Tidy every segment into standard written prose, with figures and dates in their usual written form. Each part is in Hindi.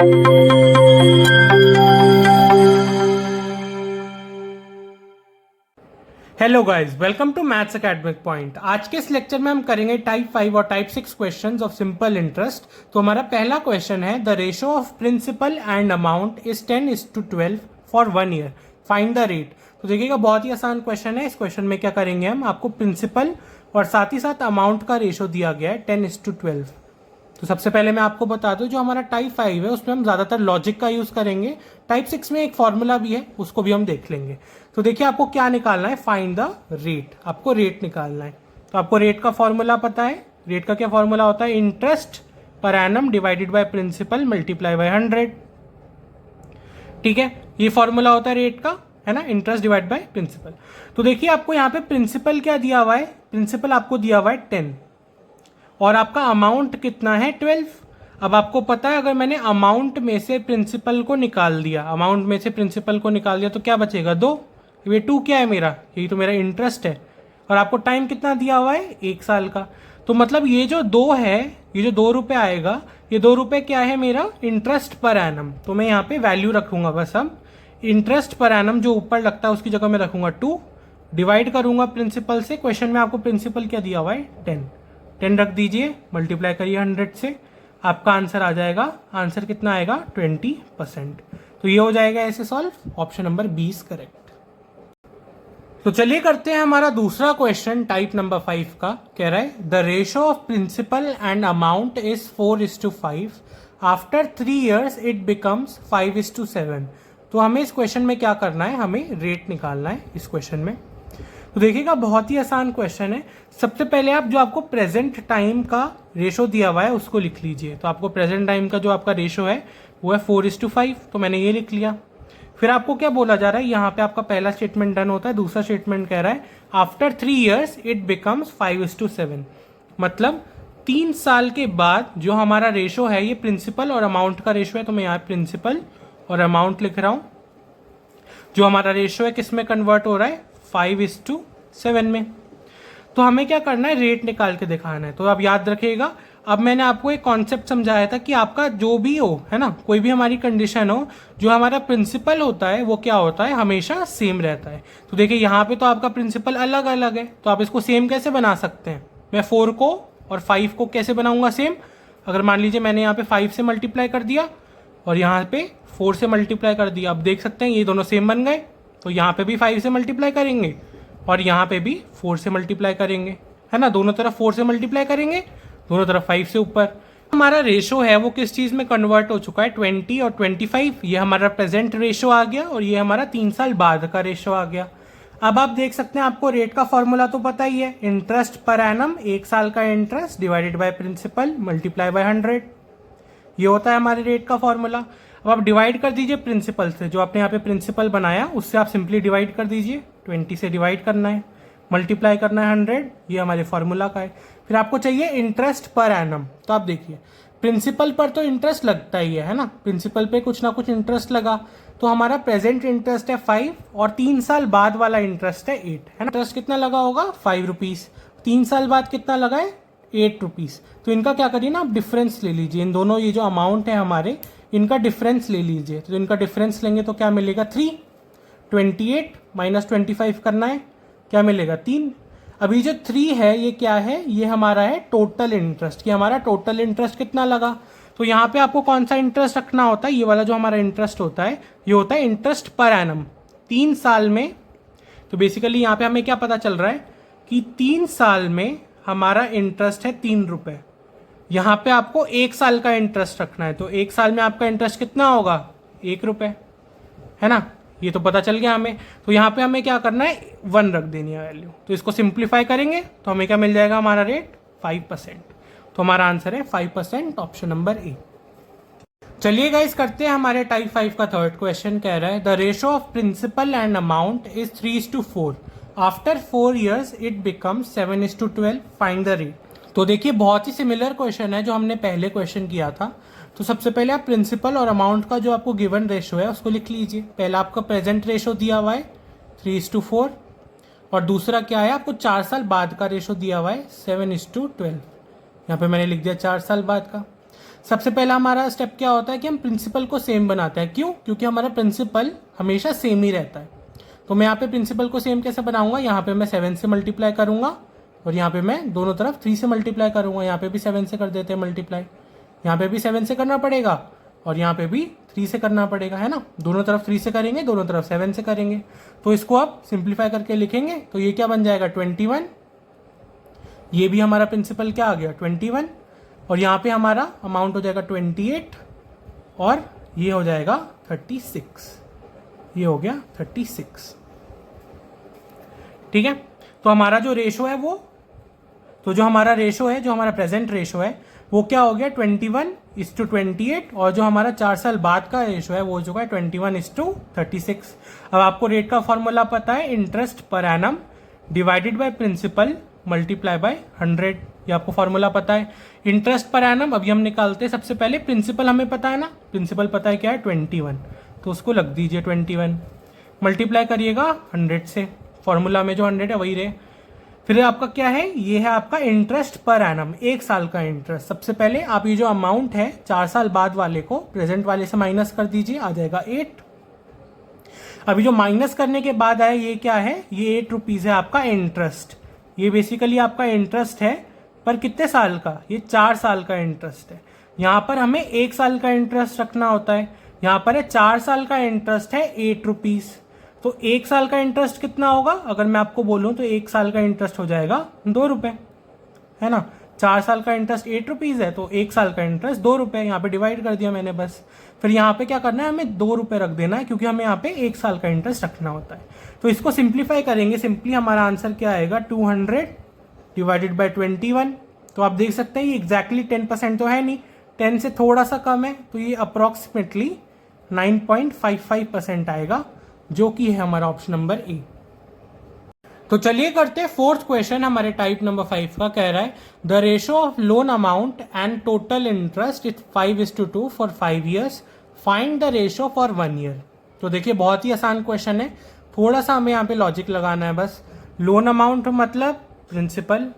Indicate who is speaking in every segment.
Speaker 1: Hello guys, welcome to maths academic point. आज के इस लेक्चर में हम करेंगे टाइप 5 और type 6 questions of simple interest. तो हमारा पहला क्वेश्चन है, the ratio of principal and amount is 10:12 for 1 year, find the rate. तो देखिएगा, बहुत ही आसान क्वेश्चन है। इस क्वेश्चन में क्या करेंगे हम, आपको प्रिंसिपल और साथ ही साथ अमाउंट का रेशियो दिया गया है 10:12। तो सबसे पहले मैं आपको बता दूं, जो हमारा टाइप 5 है उसमें हम ज्यादातर लॉजिक का यूज करेंगे। टाइप 6 में एक फॉर्मूला भी है, उसको भी हम देख लेंगे। तो देखिए, आपको क्या निकालना है, फाइंड द रेट। आपको रेट निकालना है। तो आपको रेट का फॉर्मूला पता है। रेट का क्या फॉर्मूला होता है, interest per annum divided by principal multiply by 100। ठीक है, ये फॉर्मूला होता है रेट का, है ना, इंटरेस्ट डिवाइड बाय प्रिंसिपल। तो देखिए, आपको यहाँ पे प्रिंसिपल क्या दिया हुआ है, प्रिंसिपल आपको दिया हुआ है 10 और आपका अमाउंट कितना है 12। अब आपको पता है, अगर मैंने अमाउंट में से प्रिंसिपल को निकाल दिया, अमाउंट में से प्रिंसिपल को निकाल दिया, तो क्या बचेगा 2। ये 2 क्या है मेरा, यही तो मेरा इंटरेस्ट है। और आपको टाइम कितना दिया हुआ है, 1 साल का। तो मतलब ये जो 2 है, ये जो 2 रुपये आएगा, ये 2 रुपये क्या है मेरा, इंटरेस्ट पर एनम। तो मैं यहाँ पे वैल्यू रखूंगा बस। हम इंटरेस्ट पर एनम जो ऊपर लगता है उसकी जगह मैं रखूंगा 2, डिवाइड करूंगा प्रिंसिपल से। क्वेश्चन में आपको प्रिंसिपल क्या दिया हुआ है 10 रख दीजिए, मल्टीप्लाई करिए 100 से, आपका आंसर आ जाएगा। आंसर कितना आएगा, 20%। तो ये हो जाएगा ऐसे सॉल्व, ऑप्शन नंबर 20 करेक्ट। तो चलिए करते हैं हमारा दूसरा क्वेश्चन टाइप नंबर 5 का। कह रहा है, the ratio of principal and amount is 4:5, after 3 years it becomes 5:7। तो हमें इस क्वेश्चन में क्या करना है, हमें रेट निकालना है इस क्वेश्चन में। तो देखिएगा, बहुत ही आसान क्वेश्चन है। सबसे पहले आप जो आपको प्रेजेंट टाइम का रेशो दिया हुआ है उसको लिख लीजिए। तो आपको प्रेजेंट टाइम का जो आपका रेशो है वो है 4:5, तो मैंने ये लिख लिया। फिर आपको क्या बोला जा रहा है, यहाँ पे आपका पहला स्टेटमेंट डन होता है। दूसरा स्टेटमेंट कह रहा है, आफ्टर 3 years इट बिकम्स 5:7। मतलब 3 साल के बाद जो हमारा रेशो है, ये प्रिंसिपल और अमाउंट का रेशो है, तो मैं यहाँ प्रिंसिपल और अमाउंट लिख रहा हूँ। जो हमारा रेशो है किस में कन्वर्ट हो रहा है, 5:7 में। तो हमें क्या करना है, रेट निकाल के दिखाना है। तो अब याद रखिएगा, अब मैंने आपको एक कॉन्सेप्ट समझाया था कि आपका जो भी हो, है ना, कोई भी हमारी कंडीशन हो, जो हमारा प्रिंसिपल होता है वो क्या होता है, हमेशा सेम रहता है। तो देखिए, यहाँ पे तो आपका प्रिंसिपल अलग अलग है, तो आप इसको सेम कैसे बना सकते हैं। मैं 4 को और 5 को कैसे बनाऊंगा सेम। अगर मान लीजिए मैंने यहाँ पे 5 से मल्टीप्लाई कर दिया और यहाँ पे 4 से मल्टीप्लाई कर दिया, अब देख सकते हैं ये दोनों सेम बन गए। तो यहाँ पे भी 5 से मल्टीप्लाई करेंगे और यहाँ पे भी 4 से मल्टीप्लाई करेंगे, है ना, दोनों तरफ 4 से मल्टीप्लाई करेंगे, दोनों तरफ 5 से ऊपर। हमारा रेशो है वो किस चीज़ में कन्वर्ट हो चुका है, 20 और 25। ये हमारा प्रेजेंट रेशो आ गया और ये हमारा 3 साल बाद का रेशो आ गया। अब आप देख सकते हैं, आपको रेट का फॉर्मूला तो पता ही है, इंटरेस्ट पर एनम, 1 साल का interest divided by principal multiply by 100। ये होता है हमारे रेट का फॉर्मूला। अब आप डिवाइड कर दीजिए प्रिंसिपल से, जो आपने यहाँ पे प्रिंसिपल बनाया उससे आप सिंपली डिवाइड कर दीजिए। 20 से डिवाइड करना है, मल्टीप्लाई करना है 100, ये हमारे फॉर्मूला का है। फिर आपको चाहिए इंटरेस्ट पर एनम। तो आप देखिए, प्रिंसिपल पर तो इंटरेस्ट लगता ही है ना, प्रिंसिपल पे कुछ ना कुछ इंटरेस्ट लगा। तो हमारा प्रेजेंट इंटरेस्ट है 5 और 3 साल बाद वाला इंटरेस्ट है 8, है ना। इंटरेस्ट कितना लगा होगा, 5 रुपीज। 3 साल बाद कितना लगा है, 8 रुपीज। तो इनका क्या करिए ना, आप डिफरेंस ले लीजिए। इन दोनों ये जो अमाउंट है हमारे, इनका डिफरेंस ले लीजिए। तो इनका डिफरेंस लेंगे तो क्या मिलेगा, 3। 28 माइनस 25 करना है, क्या मिलेगा, 3। अभी जो 3 है ये क्या है, ये हमारा है टोटल इंटरेस्ट, कि हमारा टोटल इंटरेस्ट कितना लगा। तो यहाँ पे आपको कौन सा इंटरेस्ट रखना होता है, ये वाला जो हमारा इंटरेस्ट होता है, ये होता है इंटरेस्ट पर एनम 3 साल में। तो बेसिकली यहाँ पे हमें क्या पता चल रहा है कि 3 साल में हमारा इंटरेस्ट है 3 रुपये। यहाँ पे आपको 1 साल का इंटरेस्ट रखना है, तो 1 साल में आपका इंटरेस्ट कितना होगा, 1 रुपये, है ना। ये तो पता चल गया हमें। तो यहाँ पे हमें क्या करना है, 1 रख देनी है वैल्यू। तो इसको सिंप्लीफाई करेंगे तो हमें क्या मिल जाएगा, हमारा रेट 5%। तो हमारा आंसर है 5%, ऑप्शन नंबर ए। चलिए गाइस, करते हैं हमारे टाइप 5 का थर्ड क्वेश्चन। कह रहा है, the ratio of principal and amount is 3:4, after 4 years it becomes 7:12, find the rate. तो देखिए, बहुत ही सिमिलर क्वेश्चन है जो हमने पहले क्वेश्चन किया था। तो सबसे पहले आप प्रिंसिपल और अमाउंट का जो आपको गिवन रेशो है उसको लिख लीजिए। पहला आपका प्रेजेंट रेशो दिया हुआ है 3:4 और दूसरा क्या है, आपको 4 साल बाद का रेशो दिया हुआ है 7:12। यहाँ पे मैंने लिख दिया 4 साल बाद का। सबसे पहला हमारा स्टेप क्या होता है कि हम प्रिंसिपल को सेम बनाते हैं। क्यों? क्योंकि हमारा प्रिंसिपल हमेशा सेम ही रहता है। तो मैं यहाँ पे प्रिंसिपल को सेम कैसे बनाऊंगा, यहाँ पे मैं 7 से मल्टीप्लाई करूंगा और यहाँ पे मैं दोनों तरफ 3 से मल्टीप्लाई करूंगा। यहाँ पे भी 7 से कर देते हैं मल्टीप्लाई, यहाँ पे भी 7 से करना पड़ेगा और यहाँ पे भी 3 से करना पड़ेगा, है ना। दोनों तरफ 3 से करेंगे, दोनों तरफ 7 से करेंगे। तो इसको आप सिंप्लीफाई करके लिखेंगे तो ये क्या बन जाएगा 21। ये भी हमारा प्रिंसिपल क्या आ गया 21 और यहाँ पे हमारा अमाउंट हो जाएगा 28 और ये हो जाएगा 36। ये हो गया 36। ठीक है, तो हमारा जो रेशो है वो, तो जो हमारा रेशो है, जो हमारा प्रेजेंट रेशो है वो क्या हो गया 21:28 और जो हमारा 4 साल बाद का रेशो है वो हो चुका है 21:36। अब आपको रेट का फॉर्मूला पता है, interest per annum divided by principal multiply by 100। ये आपको फॉर्मूला पता है इंटरेस्ट पर एनम। अभी हम निकालते हैं सबसे पहले प्रिंसिपल, हमें पता है ना, प्रिंसिपल पता है क्या है 21, तो उसको लग दीजिए 21, मल्टीप्लाई करिएगा 100 से, फॉर्मूला में जो 100 है वही रहे। फिर आपका क्या है, ये है आपका इंटरेस्ट पर एनम, 1 साल का इंटरेस्ट। सबसे पहले आप ये जो अमाउंट है 4 साल बाद वाले को प्रेजेंट वाले से माइनस कर दीजिए, आ जाएगा 8। अभी जो माइनस करने के बाद आया ये क्या है, ये 8 रुपीज है आपका इंटरेस्ट। ये बेसिकली आपका इंटरेस्ट है, पर कितने साल का, ये 4 साल का इंटरेस्ट है। यहाँ पर हमें 1 साल का इंटरेस्ट रखना होता है, यहाँ पर है 4 साल का इंटरेस्ट है 8 रुपीज। तो 1 साल का इंटरेस्ट कितना होगा, अगर मैं आपको बोलूं तो 1 साल का इंटरेस्ट हो जाएगा 2 रुपए, है ना। 4 साल का इंटरेस्ट 8 रुपीज है तो 1 साल का इंटरेस्ट 2 रुपए, यहाँ पे डिवाइड कर दिया मैंने बस। फिर यहाँ पे क्या करना है, हमें 2 रुपए रख देना है क्योंकि हमें यहाँ पे 1 साल का इंटरेस्ट रखना होता है। तो इसको सिंप्लीफाई करेंगे, सिंपली हमारा आंसर क्या आएगा 200 डिवाइडेड बाई 21। तो आप देख सकते हैं ये एग्जैक्टली 10% तो है नहीं, 10 से थोड़ा सा कम है, तो ये अप्रोक्सीमेटली 9.55% आएगा, जो कि है हमारा ऑप्शन नंबर ए। तो चलिए करते हैं फोर्थ क्वेश्चन, हमारे टाइप नंबर 5 का कह रहा है the ratio of loan amount and total interest is 5:2 for 5 years, find the ratio for 1 year। तो देखिए बहुत ही आसान क्वेश्चन है, थोड़ा सा हमें यहाँ पे लॉजिक लगाना है बस। लोन अमाउंट मतलब प्रिंसिपल,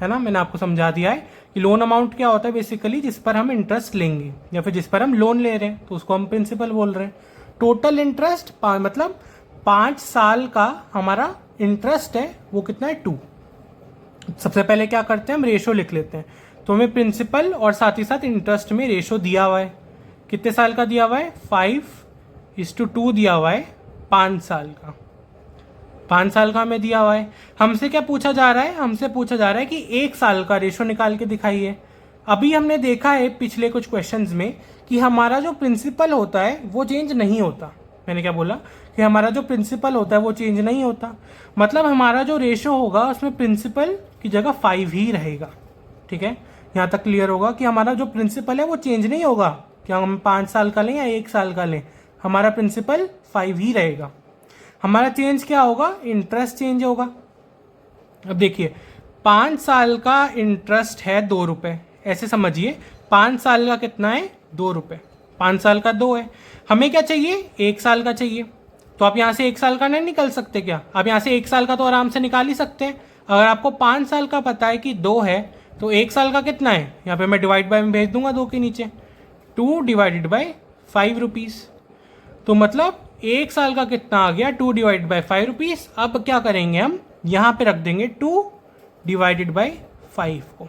Speaker 1: है ना, मैंने आपको समझा दिया है कि लोन अमाउंट क्या होता है, बेसिकली जिस पर हम इंटरेस्ट लेंगे या फिर जिस पर हम लोन ले रहे हैं तो उसको हम प्रिंसिपल बोल रहे हैं। टोटल इंटरेस्ट मतलब 5 साल का हमारा इंटरेस्ट है, वो कितना है 2। सबसे पहले क्या करते हैं, हम रेशो लिख लेते हैं। तो हमें प्रिंसिपल और साथ ही साथ इंटरेस्ट में रेशो दिया हुआ है, कितने साल का दिया हुआ है 5:2 दिया हुआ है 5 साल का। 5 साल का हमें दिया हुआ है। हमसे क्या पूछा जा रहा है, हमसे पूछा जा रहा है कि 1 साल का रेशो निकाल के दिखाइए। अभी हमने देखा है पिछले कुछ क्वेश्चंस में कि हमारा जो प्रिंसिपल होता है वो चेंज नहीं होता। मैंने क्या बोला कि हमारा जो प्रिंसिपल होता है वो चेंज नहीं होता, मतलब हमारा जो रेशो होगा उसमें प्रिंसिपल की जगह 5 ही रहेगा। ठीक है, यहाँ तक क्लियर होगा कि हमारा जो प्रिंसिपल है वो चेंज नहीं होगा, क्या हम 5 साल का लें या 1 साल का लें, हमारा प्रिंसिपल 5 ही रहेगा। हमारा चेंज क्या होगा, इंटरेस्ट चेंज होगा। अब देखिए 5 साल का इंटरेस्ट है 2 रुपए, ऐसे समझिए 5 साल का कितना है 2 रुपए, 5 साल का 2 है। हमें क्या चाहिए 1 साल का चाहिए, तो आप यहाँ से 1 साल का नहीं निकल सकते क्या, आप यहाँ से 1 साल का तो आराम से निकाल ही सकते हैं। अगर आपको 5 साल का पता है कि 2 है तो 1 साल का कितना है, यहाँ पे मैं डिवाइड बाय में भेज दूंगा 2 के नीचे, 2 डिवाइडेड बाय 5 रुपीज़। तो मतलब 1 साल का कितना आ गया 2 डिवाइड बाय 5 रुपीज़। अब क्या करेंगे, हम यहाँ पे रख देंगे 2 डिवाइडेड बाय 5 को।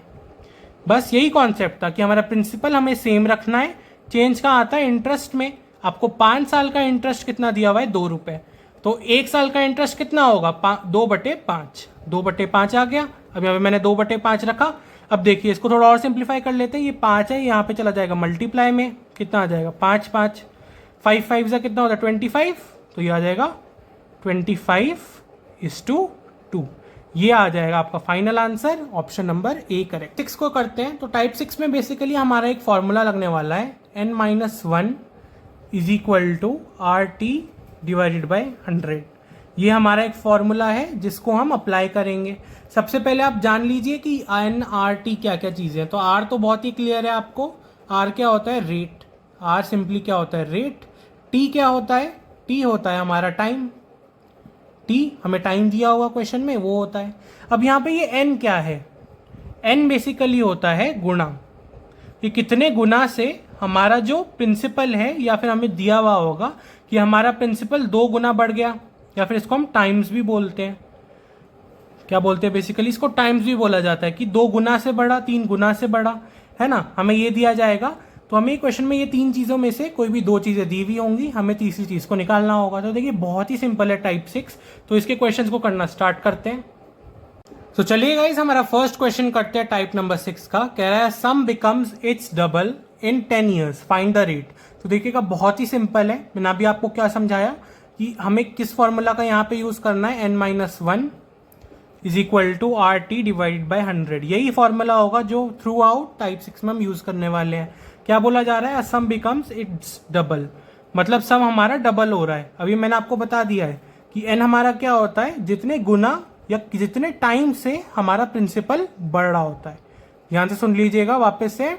Speaker 1: बस यही कॉन्सेप्ट था कि हमारा प्रिंसिपल हमें सेम रखना है, चेंज कहाँ आता है इंटरेस्ट में। आपको 5 साल का इंटरेस्ट कितना दिया हुआ है 2 रुपए, तो 1 साल का इंटरेस्ट कितना होगा 2/5, 2/5 आ गया। अब यहाँ पे मैंने 2/5 रखा। अब देखिए इसको थोड़ा और सिंप्लीफाई कर लेते हैं, ये 5 है, यहाँ पे चला जाएगा मल्टीप्लाई में, कितना आ जाएगा 5 5, 5 5 से कितना होता है 25, तो ये आ जाएगा 25:2। ये आ जाएगा आपका final answer, option number A correct. 6 को करते हैं, तो टाइप 6 में बेसिकली हमारा एक फॉर्मूला लगने वाला है n-1 = RT डिवाइडेड बाय 100। ये हमारा एक फॉर्मूला है जिसको हम अप्लाई करेंगे। सबसे पहले आप जान लीजिए कि एन आर टी क्या क्या चीज़ें हैं। तो आर तो बहुत ही क्लियर है आपको, आर क्या होता है रेट, आर सिंपली क्या होता है रेट। टी क्या होता है, टी होता है हमारा टाइम, टी हमें टाइम दिया हुआ क्वेश्चन में वो होता है। अब यहाँ पे ये एन क्या है, एन बेसिकली होता है गुणा। कि कितने गुना से हमारा जो प्रिंसिपल है, या फिर हमें दिया हुआ होगा कि हमारा प्रिंसिपल 2 गुना बढ़ गया, या फिर इसको हम टाइम्स भी बोलते हैं। क्या बोलते हैं बेसिकली, इसको टाइम्स भी बोला जाता है कि 2 गुना से बढ़ा, 3 गुना से बढ़ा, है ना। हमें ये दिया जाएगा, तो हमें क्वेश्चन में ये 3 चीज़ों में से कोई भी 2 चीज़ें दी हुई होंगी, हमें तीसरी चीज़ को निकालना होगा। तो देखिए बहुत ही सिंपल है टाइप 6। तो इसके क्वेश्चंस को करना स्टार्ट करते हैं। तो चलिए गाइस, हमारा फर्स्ट क्वेश्चन करते हैं टाइप नंबर 6 का। कह रहा है सम becomes it's double in 10 years, find the rate. तो देखिएगा बहुत ही सिंपल है। मैंने अभी आपको क्या समझाया कि हमें किस फॉर्मूला का यहाँ पे यूज करना है, n-1 is equal to R T divided by 100। यही फॉर्मूला होगा जो थ्रू आउट टाइप 6 में हम यूज करने वाले हैं। क्या बोला जा रहा है, सम बिकम्स इट्स डबल, मतलब सम हमारा डबल हो रहा है। अभी मैंने आपको बता दिया है कि n हमारा क्या होता है, जितने गुना या जितने टाइम से हमारा प्रिंसिपल बढ़ रहा होता है। ध्यान से सुन लीजिएगा वापस से,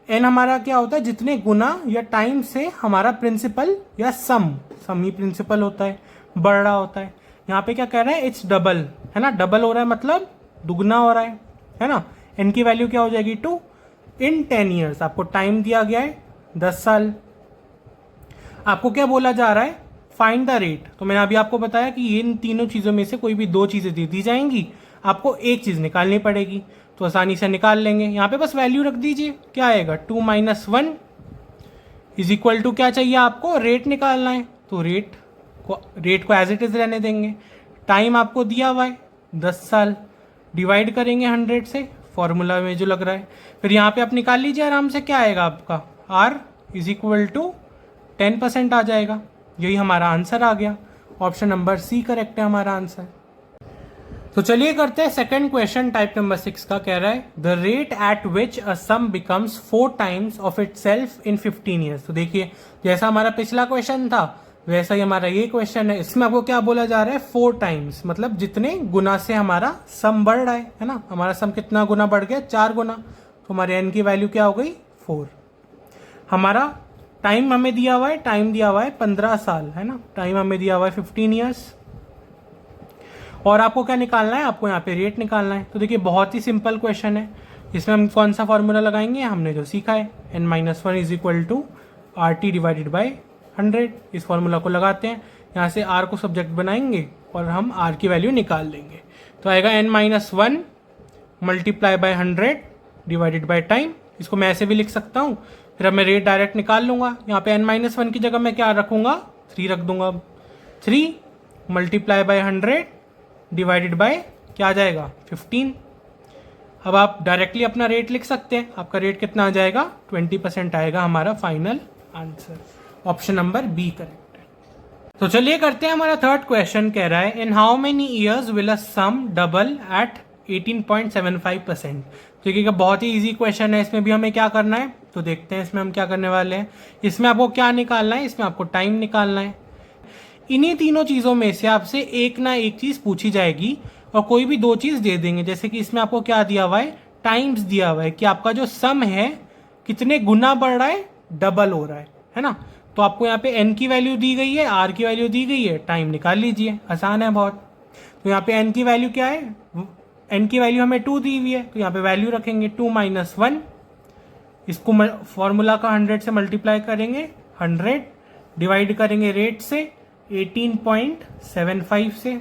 Speaker 1: n हमारा क्या होता है, जितने गुना या टाइम से हमारा प्रिंसिपल या सम ही प्रिंसिपल होता है, बढ़ रहा होता है। यहाँ पे क्या कह रहा है, इट्स डबल, है ना। डबल हो रहा है मतलब दुगना हो रहा है ना। n की वैल्यू क्या हो जाएगी, 2 इन 10 ईयर्स। आपको टाइम दिया गया है 10 साल। आपको क्या बोला जा रहा है, फाइंड द रेट। तो मैंने अभी आपको बताया कि इन तीनों चीज़ों में से कोई भी 2 चीज़ें दे दी जाएंगी, आपको एक चीज़ निकालनी पड़ेगी। तो आसानी से निकाल लेंगे। यहाँ पे बस वैल्यू रख दीजिए, क्या आएगा, 2 - 1 इज इक्वल टू, क्या चाहिए आपको, रेट निकालना है। तो रेट को एज इट इज़ रहने देंगे। टाइम आपको दिया हुआ है 10 साल, डिवाइड करेंगे 100 से, फॉर्मूला में जो लग रहा है। फिर यहाँ पे आप निकाल लीजिए आराम से, क्या आएगा आपका, आर इज इक्वल टू 10% आ जाएगा। यही हमारा आंसर आ गया। ऑप्शन नंबर सी करेक्ट है हमारा आंसर। तो चलिए करते हैं सेकंड क्वेश्चन टाइप नंबर 6 का। कह रहा है the rate at which a some becomes 4 times of it self in 15 years. तो देखिए जैसा हमारा पिछला क्वेश्चन था वैसा ही हमारा ये क्वेश्चन है। इसमें आपको क्या बोला जा रहा है, 4 टाइम्स, मतलब जितने गुना से हमारा सम बढ़ रहा है ना। हमारा सम कितना गुना बढ़ गया, 4 गुना। तो हमारे n की वैल्यू क्या हो गई, 4। हमारा टाइम हमें दिया हुआ है, टाइम दिया हुआ है 15 साल, है ना। टाइम हमें दिया हुआ है 15 ईयर्स। और आपको क्या निकालना है, आपको यहाँ पे रेट निकालना है। तो देखिए बहुत ही सिंपल क्वेश्चन है। इसमें हम कौन सा फॉर्मूला लगाएंगे, हमने जो सीखा है, n-1 is equal to R T divided by 100। इस फॉर्मूला को लगाते हैं, यहाँ से r को सब्जेक्ट बनाएंगे और हम r की वैल्यू निकाल लेंगे। तो आएगा n-1 multiply by 100 divided by time. इसको मैं ऐसे भी लिख सकता हूँ। फिर अब मैं रेट डायरेक्ट निकाल लूंगा। यहाँ पे n-1 की जगह मैं क्या रखूंगा, 3 रख दूंगा। 3 मल्टीप्लाई बाई 100 डिवाइडेड बाय क्या आ जाएगा, 15। अब आप डायरेक्टली अपना रेट लिख सकते हैं। आपका रेट कितना आ जाएगा, 20% आएगा हमारा final answer. Option number B correct है। तो चलिए करते हैं हमारा थर्ड क्वेश्चन। कह रहा है in how many years will a sum double at 18.75%। देखिएगा बहुत ही इजी क्वेश्चन है। इसमें भी हमें क्या करना है, तो देखते हैं इसमें हम क्या करने वाले हैं। इसमें आपको क्या निकालना है, इसमें आपको टाइम निकालना है। इन्हीं तीनों चीज़ों में से आपसे एक ना एक चीज़ पूछी जाएगी और कोई भी 2 चीज़ दे देंगे। जैसे कि इसमें आपको क्या दिया हुआ है, टाइम्स दिया हुआ है कि आपका जो सम है कितने गुना बढ़ रहा है, डबल हो रहा है ना। तो आपको यहाँ पे n की वैल्यू दी गई है, r की वैल्यू दी गई है, टाइम निकाल लीजिए, आसान है बहुत। तो यहाँ पे n की वैल्यू क्या है, n की वैल्यू हमें 2 दी हुई है, तो यहाँ पे वैल्यू रखेंगे 2 - 1। इसको फॉर्मूला का 100 से मल्टीप्लाई करेंगे, 100 डिवाइड करेंगे रेट से 18.75 से।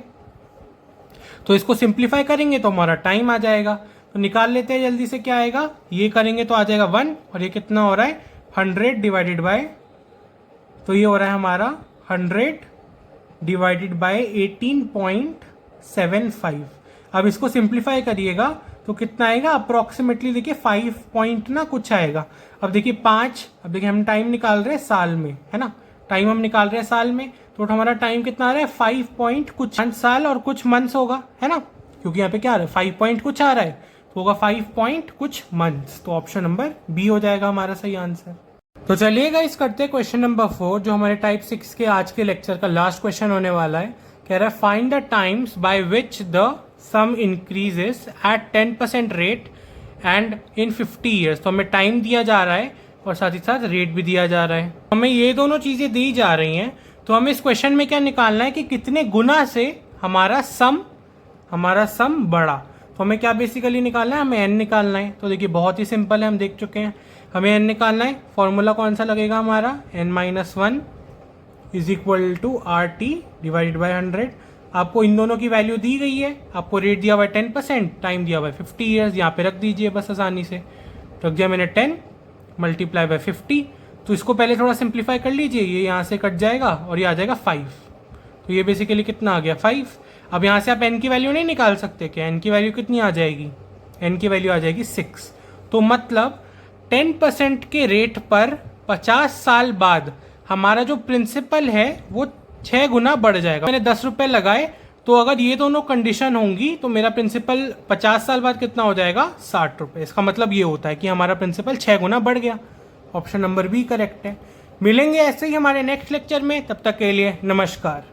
Speaker 1: तो इसको सिंप्लीफाई करेंगे तो हमारा टाइम आ जाएगा। तो निकाल लेते हैं जल्दी से, क्या आएगा, ये करेंगे तो आ जाएगा 1, और ये कितना हो रहा है, 100 डिवाइडेड बाय, तो ये हो रहा है हमारा 100 डिवाइडेड बाय 18.75। अब इसको सिंप्लीफाई करिएगा तो कितना आएगा, अप्रोक्सीमेटली देखिए 5 पॉइंट ना कुछ आएगा। अब देखिए 5, अब देखिए हम टाइम निकाल रहे हैं साल में, है ना। टाइम हम निकाल रहे हैं साल में, तो हमारा टाइम कितना आ रहा है, 5 पॉइंट कुछ साल और कुछ मंथ्स होगा, है ना। क्योंकि यहाँ पे क्या आ रहा है, 5 पॉइंट कुछ आ रहा है, तो होगा 5 पॉइंट कुछ मंथ्स। तो ऑप्शन नंबर बी हो जाएगा हमारा सही आंसर। तो चलिए गाइस करते हैं क्वेश्चन नंबर 4, जो हमारे टाइप 6 के आज के लेक्चर का लास्ट क्वेश्चन होने वाला है। कह रहा है find the times by which the sum increases at 10% rate and in 50 years. तो हमें टाइम दिया जा रहा है और साथ ही साथ रेट भी दिया जा रहा है। हमें ये दोनों चीज़ें दी जा रही हैं, तो हमें इस क्वेश्चन में क्या निकालना है कि कितने गुना से हमारा सम बढ़ा। तो हमें क्या बेसिकली निकालना है, हमें n निकालना है। तो देखिए बहुत ही सिंपल है, हम देख चुके हैं। हमें n निकालना है, फॉर्मूला कौन सा लगेगा हमारा, n-1 is equal to R T divided by 100। आपको इन दोनों की वैल्यू दी गई है, आपको रेट दिया हुआ है 10%, टाइम दिया हुआ है 50 ईयर्स, यहाँ पे रख दीजिए बस आसानी से। रख दिया मैंने 10 मल्टीप्लाई बाई 50। तो इसको पहले थोड़ा सिंप्लीफाई कर लीजिए, ये यहाँ से कट जाएगा और ये आ जाएगा 5। तो ये बेसिकली कितना आ गया 5। अब यहाँ से आप n की वैल्यू नहीं निकाल सकते क्या, n की वैल्यू कितनी आ जाएगी, n की वैल्यू आ जाएगी 6। तो मतलब 10% के रेट पर 50 साल बाद हमारा जो प्रिंसिपल है वो 6 गुना बढ़ जाएगा। मैंने 10 रुपये लगाए, तो अगर ये दोनों कंडीशन होंगी तो मेरा प्रिंसिपल 50 साल बाद कितना हो जाएगा, 60 रुपये। इसका मतलब ये होता है कि हमारा प्रिंसिपल 6 गुना बढ़ गया। ऑप्शन नंबर बी करेक्ट है। मिलेंगे ऐसे ही हमारे नेक्स्ट लेक्चर में, तब तक के लिए नमस्कार।